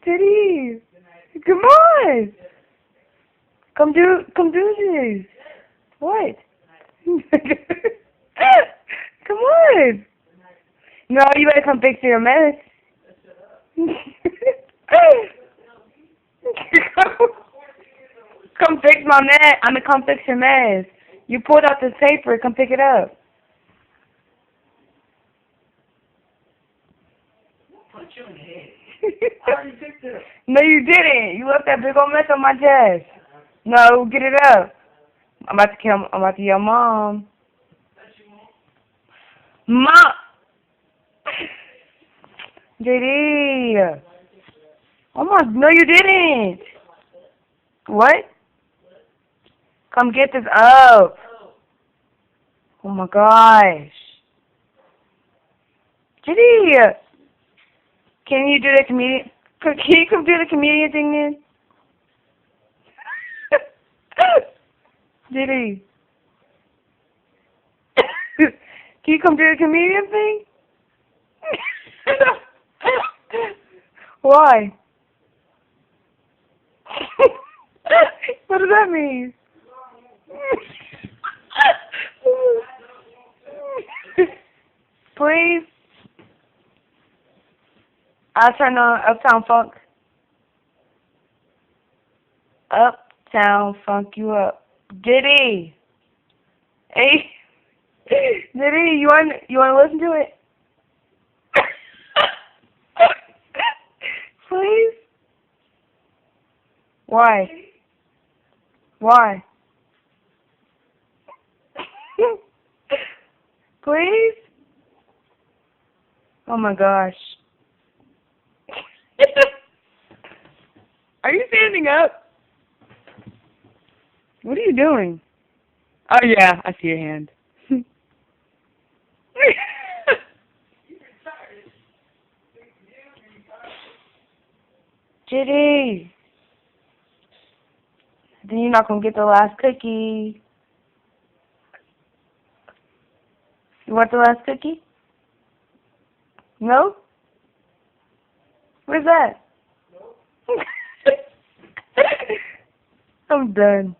Titty, come on. Come do this. What? Come on. No, you better come fix your mess. Come fix my mess. Come fix your mess. You pulled out this paper. Come pick it up. Punch you in the head. I already fixed it. No, you didn't. You left that big old mess on my chest. No, get it up. I'm about to yell, Mom. Mom. JD. Oh my, no, you didn't. What? Come get this up. Oh my gosh. JD. Can you do the comedian? Can you come do the comedian thing then? JD. Can you come do the comedian thing? Why? What does that mean? Please. I'll turn on Uptown Funk. Uptown Funk you up. Diddy. Hey. Diddy, you want to listen to it? Please? Why? Why? Please? Oh my gosh. Are you standing up? What are you doing? Oh yeah, I see your hand. Jitty. Then you're not gonna get the last cookie. You want the last cookie? No? Where's that? I'm done.